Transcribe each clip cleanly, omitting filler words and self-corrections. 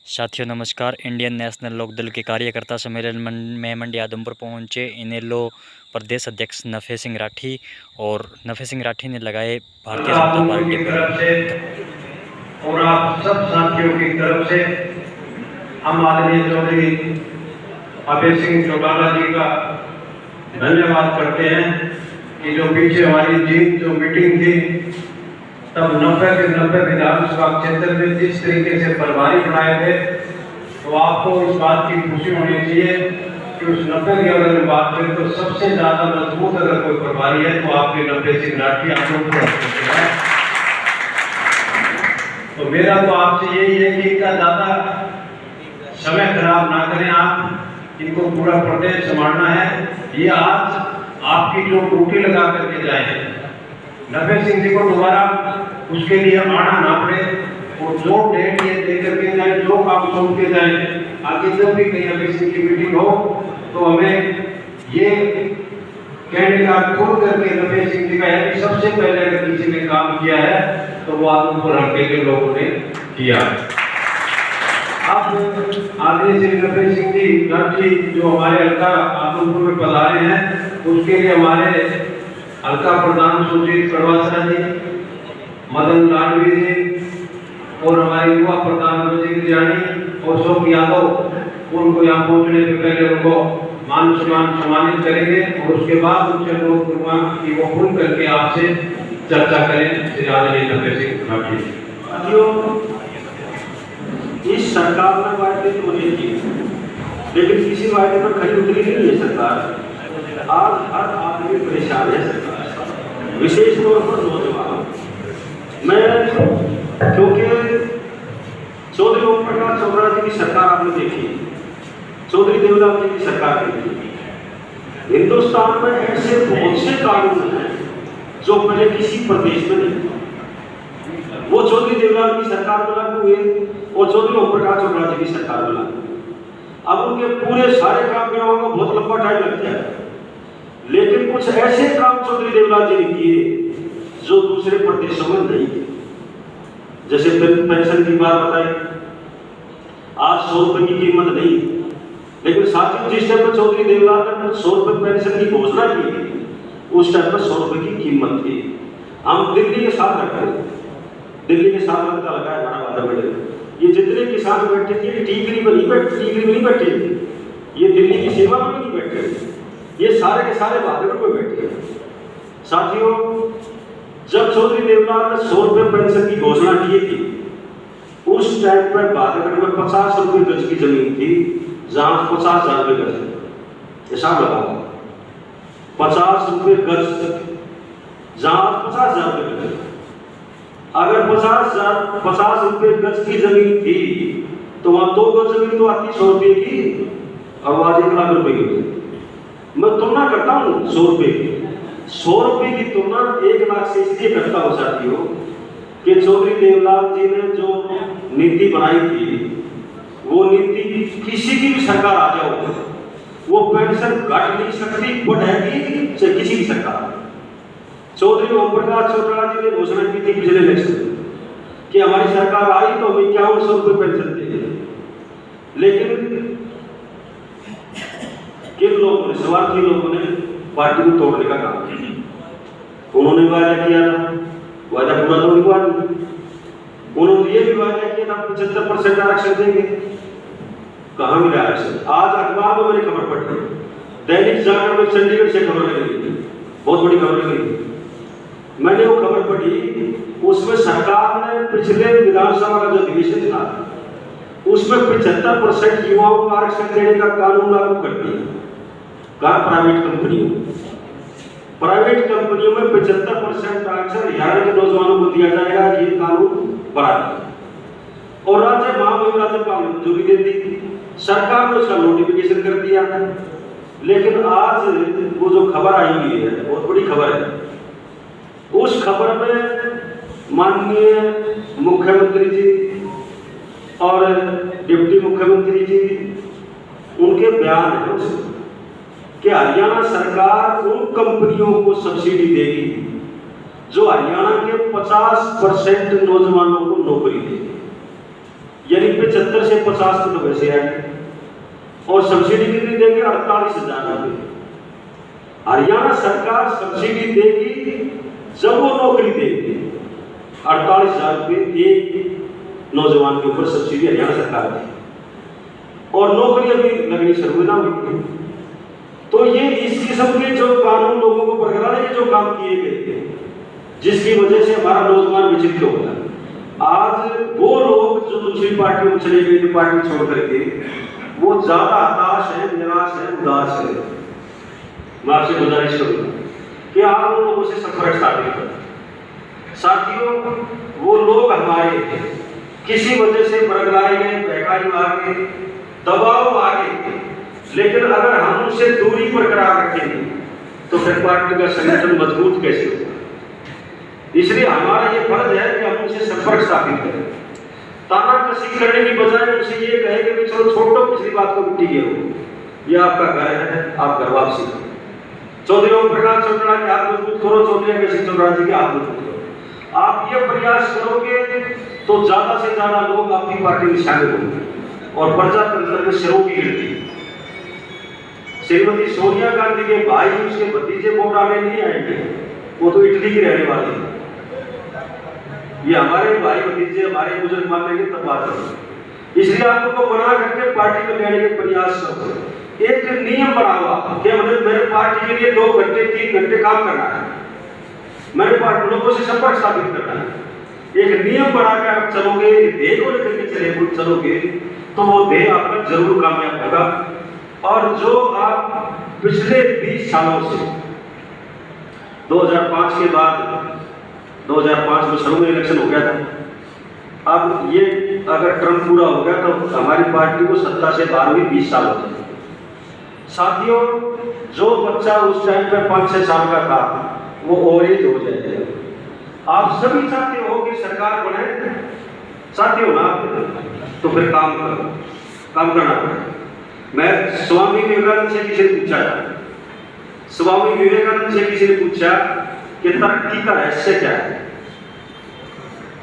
साथियों नमस्कार। Indian national Lokdal के कार्यकर्ता सम्मेलन में मंडी आदमपुर पहुंचे इनेलो प्रदेश अध्यक्ष नफे सिंह राठी और नफे सिंह राठी ने लगाए भारतीय जनता पार्टी पर। और आप सब साथियों की तरफ से हम आदरणीय चौधरी अभय सिंह चौटाला जी का धन्यवाद करते हैं कि जो पीछे हमारी जीत जो मीटिंग थी तब 90 के 90 विधानसभा क्षेत्र में जिस तरीके से प्रभारी बनाए थे, तो आपको इस बात की खुशी होनी चाहिए कि उस 90 की अगर हम बात करें तो सबसे ज्यादा मजबूत अगर कोई प्रभारी है तो आपके नफे सिंह राठी आप लोग हैं। तो मेरा तो आपसे यही है कि इनका ज्यादा समय खराब ना करें, आप इनको पूरा प्रदेश संभालना है। ये आज आपकी जो ड्यूटी लगा करके जाए, नफे सिंह जी को दोबारा उसके लिए आना ना पड़े और जो डेट ये दे करके जाए, जो काम सौंप के जाए, आगे जब भी कहीं नफे सिंह की मीटिंग हो तो हमें ये कहने का खुद करके नफे सिंह जी का है कि सबसे पहले अगर किसी ने काम किया है तो वो आदमपुर हल्के के लोगों ने किया। अब आगे से नफे सिंह जी राठी जो हमारे हल्का आदमपुर में पधारे हैं, उसके लिए हमारे हल्का प्रधान सुजीत कड़वासरा जी, मदन लाडवी जी और हमारे युवा प्रधान वजीर जानी और शोक यादव, उनको यहाँ पहुँचने से पहले उनको मान सम्मानित करेंगे और उसके बाद उनसे अनुरोध करूँगा कि वो खुल करके आपसे चर्चा करें। श्री आदरणीय नफे सिंह राठी। इस सरकार ने वायदे तो नहीं किए, लेकिन किसी वायदे पर खरी उतरी नहीं है सरकार। आज हर आदमी परेशान है सरकार, विशेष तौर पर नौजवान। मैं क्योंकि चौधरी ओम प्रकाश चौटाला जी की सरकार आपने देखी, चौधरी देवलाल जी की सरकार देखी। हिंदुस्तान में ऐसे बहुत से कानून हैं जो पहले किसी प्रदेश में नहीं, वो चौधरी देवलाल की सरकार में लागू हुए और चौधरी ओम प्रकाश चौटाला जी की सरकार में लागू। अब उनके पूरे सारे काम में को बहुत लंबा टाइम लग जाए, लेकिन कुछ ऐसे काम चौधरी देवलाल जी ने किए जो दूसरे प्रदेशों में नहीं किए। जैसे पेंशन की बात बताई, आज 100 रुपए की कीमत नहीं, लेकिन साथियों जिस टाइम पर चौधरी देवलाल ने 100 रुपए पेंशन की घोषणा की, उस टाइम पर 100 रुपए की कीमत थी। हम दिल्ली के साथ रखते, दिल्ली के साथ लगता लगा है हमारा वादा बैठे, ये जितने किसान बैठे थे टीकरी में नहीं बैठे, ये दिल्ली की सेवा में नहीं बैठे, ये सारे के सारे भादरगढ़ में बैठे। साथियों, जब चौधरी देवलाल ने 100 रुपए पेंशन की घोषणा की थी, उस टाइम पर भादरगढ़ में 50 रुपए गज की जमीन थी, जहां 50,000 रुपए गज, हिसाब लगाओ, 50 रुपए गज, जहां 50,000 रुपए गज। अगर 50 रुपए गज की जमीन थी तो वहां 2 गज जमीन तो आती 100 रुपए की, और आज 1 लाख रुपए की। मैं तुलना करता हूँ 100 रुपए की, 100 रुपए की तुलना 1 लाख से इसलिए करता हूँ साथियों कि चौधरी देवलाल जी ने जो नीति बनाई थी, वो नीति किसी की भी सरकार आ जाओ, वो पेंशन घट नहीं सकती, बढ़ेगी चाहे किसी भी सरकार। चौधरी ओम प्रकाश चौटाला जी ने घोषणा की थी पिछले इलेक्शन में कि हमारी सरकार आई तो हमें 5100 रुपए पेंशन देंगे, लेकिन किन लोगों ने, स्वार्थी लोगों ने पार्टी को तोड़ने का काम किया। उन्होंने वादा किया था, वादा पूरा तो नहीं हुआ। उन्होंने ये भी वादा किया था 75% आरक्षण देंगे, कहाँ मिला आरक्षण? आज अखबार में मैंने खबर पढ़ी, दैनिक जागरण में चंडीगढ़ से खबर लगी, बहुत बड़ी खबर लगी, मैंने वो खबर पढ़ी। उसमें सरकार ने पिछले विधानसभा का जो अधिवेशन था, उसमें 75% युवाओं को आरक्षण देने का कानून लागू कर दिया। कहा? प्राइवेट कंपनियों में 75% आरक्षण हरियाणा के नौजवानों को दिया जाएगा, ये कानून बना दिया और राज्य महामहिम राज्यपाल ने मंजूरी दे दी। सरकार ने उसका नोटिफिकेशन कर दिया, लेकिन आज वो जो खबर आई हुई है, बहुत बड़ी खबर है, उस खबर में माननीय मुख्यमंत्री जी और डिप्टी मुख्यमंत्री जी, उनके बयान है कि हरियाणा सरकार उन कंपनियों को सब्सिडी देगी जो हरियाणा के 50% नौजवानों को नौकरी देगी। यानी 75 से 50 किलो वैसे आएंगे, और सब्सिडी कितनी देंगे? 48,000 रुपये। हरियाणा सरकार सब्सिडी देगी जब वो नौकरी देगी। 48,000 रुपये एक नौजवान के ऊपर सब्सिडी हरियाणा सरकार देगी, और नौकरी अभी लगनी शुरू ना हुई। तो ये इस किस्म के जो कानून लोगों को बरकरार जो काम किए गए, जिसकी वजह से हमारा नौजवान विचलित हो गया। आज वो लोग जो दूसरी पार्टियों में चले गए, पार्टी छोड़ करके, वो ज्यादा हताश है, निराश है, उदास है। मैं आपसे गुजारिश करूंगा कि आप उन लोगों से संपर्क स्थापित करें। साथियों, वो लोग हमारे किसी वजह से बरगलाए गए, बहकाई आ गए, दबाव आ गए, लेकिन अगर हम उनसे दूरी बरकरार रखेंगे तो फिर पार्टी का संगठन मजबूत कैसे होगा? इसलिए हमारा ये फर्ज है कि हम उनसे संपर्क स्थापित करें। ताना कसी करने की बजाय उनसे ये कहें कि चलो छोड़ो, पिछली बात को मिट्टी गिरो, ये आपका घर है, आप घर वापसी करो। चौधरी ओम प्रकाश चौधरा के हाथ मजबूत करो, चौधरी कसी चौधरा जी के हाथ मजबूत करो। आप ये प्रयास करोगे तो ज्यादा से ज्यादा लोग आपकी पार्टी में शामिल होंगे और प्रजातंत्र में सिरों की गिरती। श्रीमती सोनिया गांधी के भाई उसके भतीजे वोट डालने नहीं आएंगे, वो तो इटली की रहने वाली है। ये हमारे भाई भतीजे, हमारे बुजुर्ग मान लेंगे तब बात करेंगे। इसलिए आप उनको बना करके पार्टी में लेने के प्रयास करो। एक नियम बना हुआ कि मेरे पार्टी के लिए 2 घंटे 3 घंटे काम करना है, मैंने पार्टी लोगों से संपर्क स्थापित करना है। एक नियम बना के आप चलोगे, ध्येय को लेकर के चलोगे तो वो ध्येय आपका जरूर कामयाब होगा। और जो आप पिछले 20 सालों से 2005 के बाद 2005 में शुरू में इलेक्शन हो गया था, अब ये अगर टर्म पूरा हो गया तो हमारी पार्टी को सत्ता से बाहर हुई 20 साल हो गए। साथियों, जो बच्चा उस टाइम पे 5-6 साल का था वो ओवर एज हो जाएगा। आप सभी चाहते हो कि सरकार बने, चाहते हो ना? तो फिर काम करो, काम करना पड़ेगा। मैं स्वामी विवेकानंद से किसी ने पूछा था, स्वामी विवेकानंद से किसी ने पूछा कि तरक्की का रहस्य क्या है,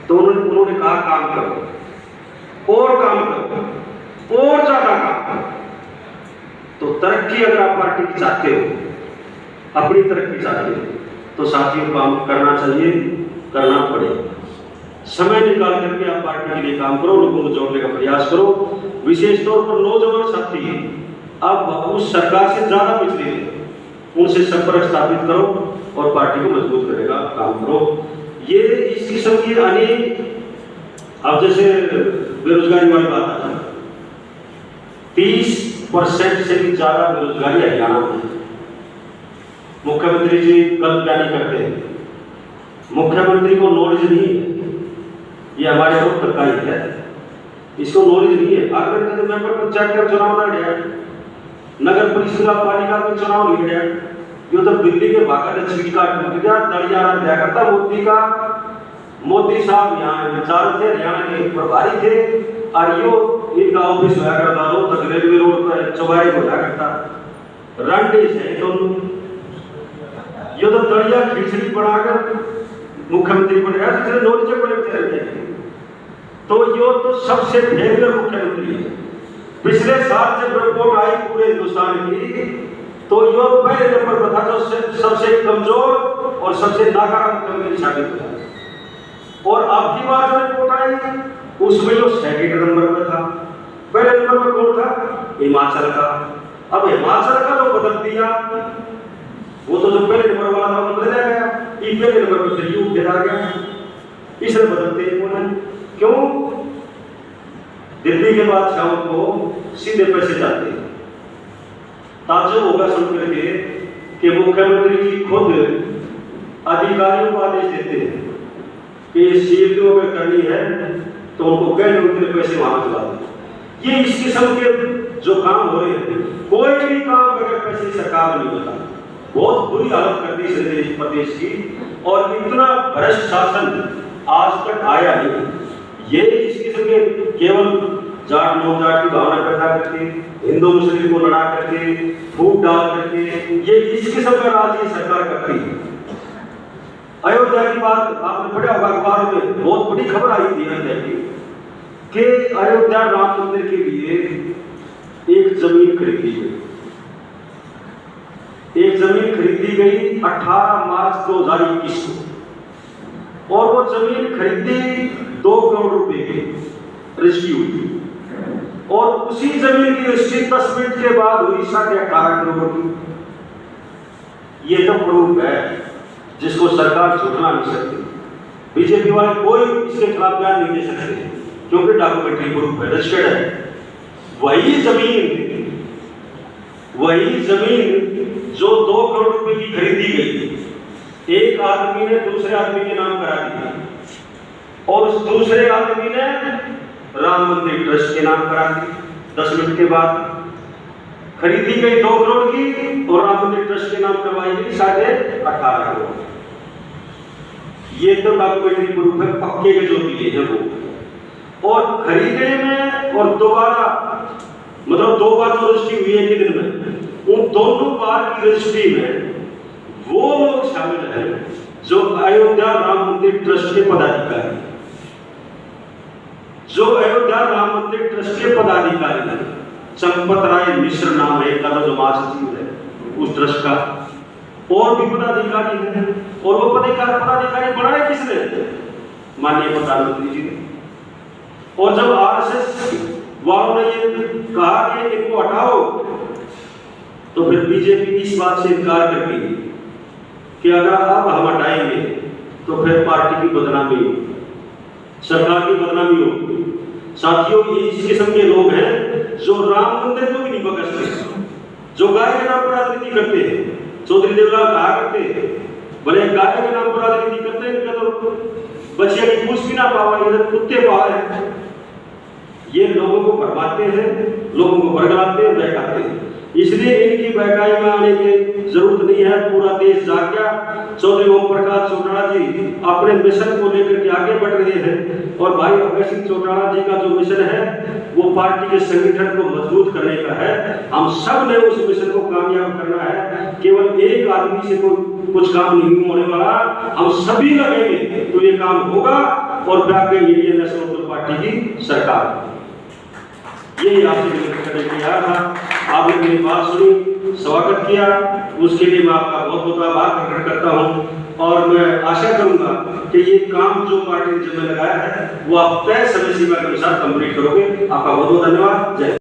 तो उन्होंने कहा काम करो और काम करो और ज्यादा काम करो। तो तरक्की अगर आप पार्टी की चाहते हो, अपनी तरक्की चाहते हो, तो साथियों काम करना चाहिए, करना पड़ेगा। समय निकाल करके आप पार्टी के लिए काम करो, लोगों को जोड़ने का प्रयास करो। विशेष तौर पर नौजवान साथी अब उस सरकार से ज्यादा पिछड़े हैं, उनसे संपर्क स्थापित करो और पार्टी को मजबूत करने का काम करो। ये इस किस्म की अनेक, अब जैसे बेरोजगारी वाली बात आ जाए, 30% से भी ज्यादा बेरोजगारी हरियाणा में है। मुख्यमंत्री जी कल क्या नहीं करते हैं, मुख्यमंत्री को नॉलेज नहीं है, ये हमारे लोग तरकारी है, इसको नॉलेज नहीं है। अगर मेंबर पंचायत का चुनाव लड़ गया, नगर परिषद पालिका का चुनाव लड़ गया, ये तो दिल्ली के भागा छीट का टूट गया, दलियाना दिया करता मोदी का। मोदी साहब यहाँ विचार थे, हरियाणा के प्रभारी थे, और यो इनका ऑफिस होया करता लो तक रेलवे रोड पर चौबाई होया करता रंडे से तो ये तो दलिया खिचड़ी बनाकर मुख्यमंत्री बन गया, जिसने नॉलेज बड़े बेचारे थे। तो यो तो सबसे फेलियर मुख्यमंत्री है। पिछले साल जब रिपोर्ट आई पूरे हिंदुस्तान की, तो यो पहले नंबर पर था, जो सबसे कमजोर और सबसे नाकारा मुख्यमंत्री साबित हुआ। और अब की बार जो रिपोर्ट आई उसमें जो सेकंड नंबर पर था, पहले नंबर पर कौन था? हिमाचल का। अब हिमाचल का जो बदल दिया, वो तो जो पहले नंबर वाला था वो बदल गया, ये पहले नंबर पर फिर गिरा गया। इसे बदलते हैं क्यों? दिल्ली के बादशाहों को सीधे पैसे जाते हैं। ताज्जुब होगा सुन करके कि मुख्यमंत्री जी खुद अधिकारियों को आदेश देते हैं कि सीएलओ अगर करनी है तो उनको कह दो उतने पैसे वहां चला दो। ये इस किस्म के जो काम हो रहे हैं, कोई भी काम अगर पैसे सरकार नहीं होता, बहुत बुरी हालत कर दी इस प्रदेश की। और इतना भ्रष्ट शासन आज तक आया नहीं। ये इस किस्म के केवल जाट लोग जाट की भावना पैदा करके, हिंदू मुस्लिम को लड़ा करके, फूट डाल करके, ये इस किस्म का राज ये सरकार करती है। अयोध्या की बात आपने पढ़ा होगा अखबारों में, बहुत बड़ी खबर आई थी अयोध्या की। कि अयोध्या राम मंदिर के लिए एक जमीन खरीदी गई। एक जमीन खरीदी गई 18 मार्च 2021 को, और वो जमीन खरीदी 2 करोड़ रुपए की रजिस्ट्री हुई, और उसी जमीन की रजिस्ट्री 10 मिनट के बाद हुई 18.5 करोड़ की। ये तो प्रूफ है जिसको सरकार झुकना नहीं सकती। बीजेपी वाले कोई इसके खिलाफ बयान नहीं दे सकते, क्योंकि डॉक्यूमेंट्री प्रूफ है, रजिस्टर्ड है। वही जमीन जो 2 करोड़ रुपए की खरीदी गई, एक आदमी ने दूसरे आदमी के नाम करा दी, और उस दूसरे आदमी ने राम मंदिर ट्रस्ट के नाम करा दी। 10 मिनट के बाद खरीदी गई 2 करोड़ की, और राम मंदिर ट्रस्ट के नाम करवाई गई 18.5 करोड़। ये तो डॉक्यूमेंट्री प्रूफ है, पक्के के जो दिए हैं वो। और खरीदने में और दोबारा मतलब 2 बार जो रजिस्ट्री हुई है एक दिन में, उन दोनों बार की रजिस्ट्री में वो लोग शामिल हैं जो अयोध्या राम मंदिर ट्रस्ट के पदाधिकारी, जो अयोध्या राम मंदिर ट्रस्ट के पदाधिकारी हैं। चंपत राय मिश्र नाम है का जो महासचिव है उस ट्रस्ट का, और भी पदाधिकारी हैं। और वो पदाधिकारी बनाए किसने? माननीय प्रधानमंत्री जी ने। और जब आरएसएस वालों ने ये कहा कि इनको हटाओ, तो फिर बीजेपी इस बात से इनकार करती है कि अगर अब हम हटाएंगे तो फिर पार्टी की बदनामी हो, सरकार की बदनामी हो। साथियों, ये इस किस्म के लोग हैं जो राम मंदिर को भी नहीं बख्शते, जो गाय के नाम पर राजनीति करते हैं। चौधरी देवलाल कहा करते हैं, भले गाय के नाम पर राजनीति करते हैं, इनका तो बच्चिया की पूछ भी ना पावा, इधर कुत्ते पाए हैं। ये लोगों को भरमाते हैं, लोगों को भड़काते हैं, बहकाते हैं। इसलिए इनकी बहकाई में आने की जरूरत नहीं है। पूरा देश जाग गया। चौधरी ओम प्रकाश चौटाला जी अपने मिशन को लेकर के आगे बढ़ रहे हैं, और भाई अभय सिंह चौटाला जी का जो मिशन है वो पार्टी के संगठन को मजबूत करने का है। हम सब ने उस मिशन को कामयाब करना है। केवल एक आदमी से कुछ काम नहीं होने वाला, हम सभी लगेंगे तो ये काम होगा, और बाकी इंडियन नेशनल पार्टी की सरकार। यही आपसे विनती करने के लिए आया था। आपने मेरी बात सुनी, स्वागत किया, उसके लिए मैं आपका बहुत बहुत आभार प्रकट करता हूं। और मैं आशा करूंगा कि ये काम जो पार्टी ने जिम्मे लगाया है वो आप तय समय सीमा के अनुसार कंप्लीट करोगे। आपका बहुत बहुत धन्यवाद। जय।